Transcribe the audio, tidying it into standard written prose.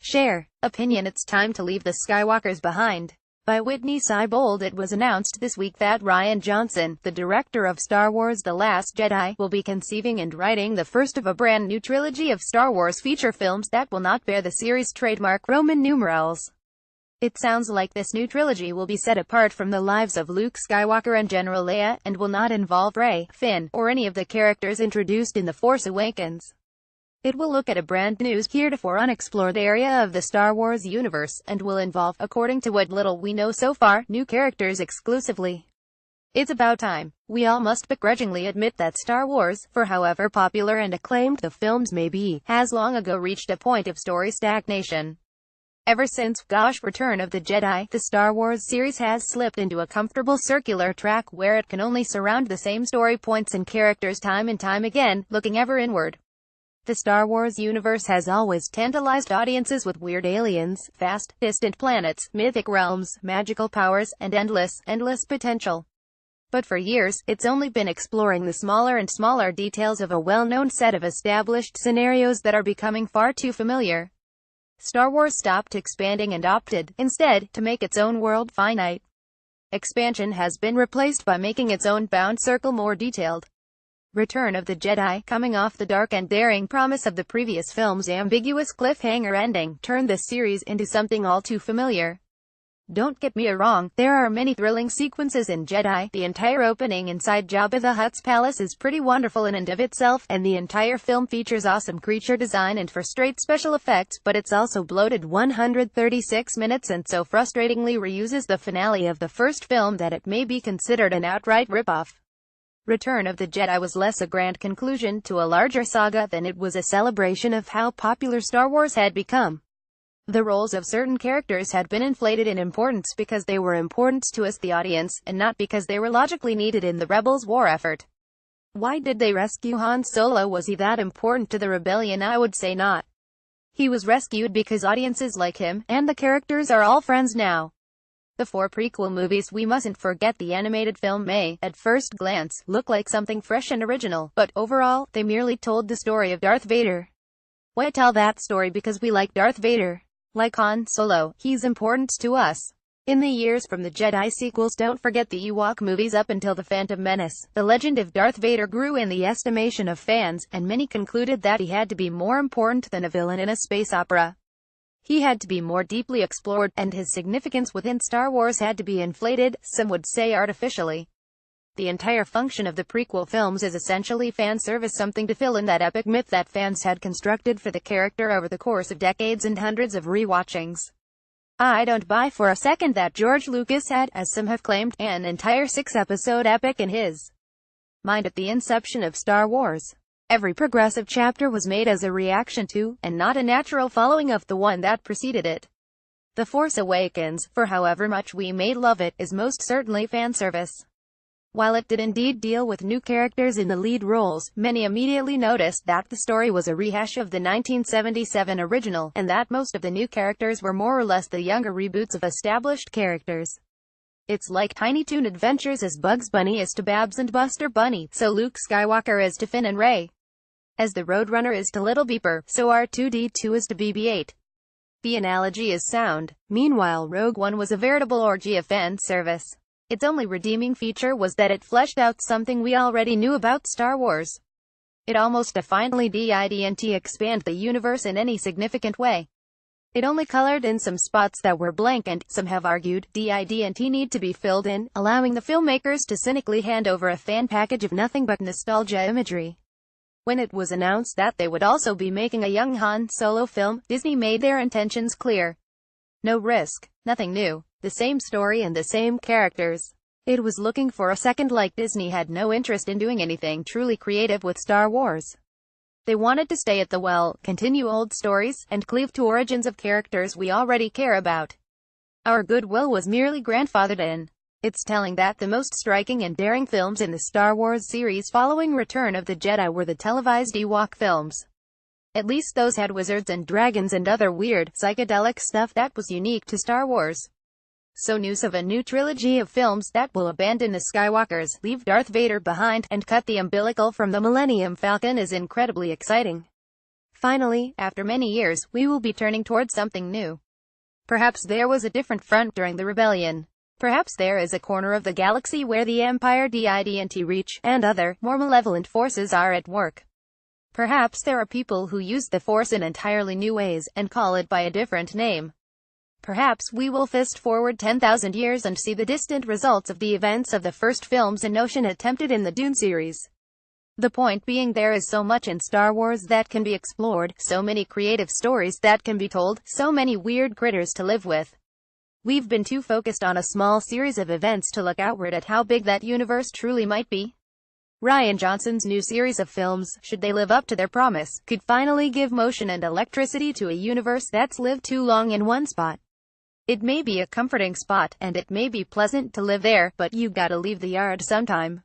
share, opinion. It's time to leave the Skywalkers behind. By Witney Seibold. It was announced this week that Rian Johnson, the director of Star Wars The Last Jedi, will be conceiving and writing the first of a brand new trilogy of Star Wars feature films that will not bear the series' trademark Roman numerals. It sounds like this new trilogy will be set apart from the lives of Luke Skywalker and General Leia, and will not involve Rey, Finn, or any of the characters introduced in The Force Awakens. It will look at a brand new, heretofore unexplored area of the Star Wars universe, and will involve, according to what little we know so far, new characters exclusively. It's about time. We all must begrudgingly admit that Star Wars, for however popular and acclaimed the films may be, has long ago reached a point of story stagnation. Ever since, Return of the Jedi, the Star Wars series has slipped into a comfortable circular track where it can only surround the same story points and characters time and time again, looking ever inward. The Star Wars universe has always tantalized audiences with weird aliens, vast, distant planets, mythic realms, magical powers, and endless potential. But for years, it's only been exploring the smaller and smaller details of a well-known set of established scenarios that are becoming far too familiar. Star Wars stopped expanding and opted, instead, to make its own world finite. Expansion has been replaced by making its own bound circle more detailed. Return of the Jedi, coming off the dark and daring promise of the previous film's ambiguous cliffhanger ending, turned this series into something all too familiar. Don't get me wrong, there are many thrilling sequences in Jedi. The entire opening inside Jabba the Hutt's palace is pretty wonderful in and of itself, and the entire film features awesome creature design and first-rate special effects, but it's also bloated 136 minutes and so frustratingly reuses the finale of the first film that it may be considered an outright ripoff. Return of the Jedi was less a grand conclusion to a larger saga than it was a celebration of how popular Star Wars had become. The roles of certain characters had been inflated in importance because they were important to us, the audience, and not because they were logically needed in the Rebels' war effort. Why did they rescue Han Solo? Was he that important to the rebellion? I would say not. He was rescued because audiences like him, and the characters are all friends now. The 4 prequel movies, we mustn't forget the animated film, may, at first glance, look like something fresh and original, but overall, they merely told the story of Darth Vader. Why tell that story because we like Darth Vader? Like Han Solo, he's important to us. In the years from the Jedi sequels, don't forget the Ewok movies up until The Phantom Menace, the legend of Darth Vader grew in the estimation of fans, and many concluded that he had to be more important than a villain in a space opera. He had to be more deeply explored, and his significance within Star Wars had to be inflated, some would say artificially. The entire function of the prequel films is essentially fan service, something to fill in that epic myth that fans had constructed for the character over the course of decades and hundreds of rewatchings. I don't buy for a second that George Lucas had, as some have claimed, an entire 6-episode epic in his mind at the inception of Star Wars. Every progressive chapter was made as a reaction to, and not a natural following of, the one that preceded it. The Force Awakens, for however much we may love it, is most certainly fan service. While it did indeed deal with new characters in the lead roles, many immediately noticed that the story was a rehash of the 1977 original, and that most of the new characters were more or less the younger reboots of established characters. It's like Tiny Toon Adventures as Bugs Bunny is to Babs and Buster Bunny, so Luke Skywalker is to Finn and Rey. As the Roadrunner is to Little Beeper, so R2-D2 is to BB-8. The analogy is sound. Meanwhile, Rogue One was a veritable orgy of fan service. Its only redeeming feature was that it fleshed out something we already knew about Star Wars. It almost defiantly didn't expand the universe in any significant way. It only colored in some spots that were blank and, some have argued, didn't need to be filled in, allowing the filmmakers to cynically hand over a fan package of nothing but nostalgia imagery. When it was announced that they would also be making a young Han Solo film, Disney made their intentions clear. No risk, nothing new, the same story and the same characters. It was looking for a second, like Disney had no interest in doing anything truly creative with Star Wars. They wanted to stay at the well, continue old stories, and cleave to origins of characters we already care about. Our goodwill was merely grandfathered in. It's telling that the most striking and daring films in the Star Wars series following Return of the Jedi were the televised Ewok films. At least those had wizards and dragons and other weird, psychedelic stuff that was unique to Star Wars. So news of a new trilogy of films that will abandon the Skywalkers, leave Darth Vader behind, and cut the umbilical from the Millennium Falcon is incredibly exciting. Finally, after many years, we will be turning towards something new. Perhaps there was a different front during the rebellion. Perhaps there is a corner of the galaxy where the Empire didn't reach, and other, more malevolent forces are at work. Perhaps there are people who use the Force in entirely new ways, and call it by a different name. Perhaps we will fast forward 10,000 years and see the distant results of the events of the first films in Notion attempted in the Dune series. The point being, there is so much in Star Wars that can be explored, so many creative stories that can be told, so many weird critters to live with. We've been too focused on a small series of events to look outward at how big that universe truly might be. Rian Johnson's new series of films, should they live up to their promise, could finally give motion and electricity to a universe that's lived too long in one spot. It may be a comforting spot, and it may be pleasant to live there, but you gotta leave the yard sometime.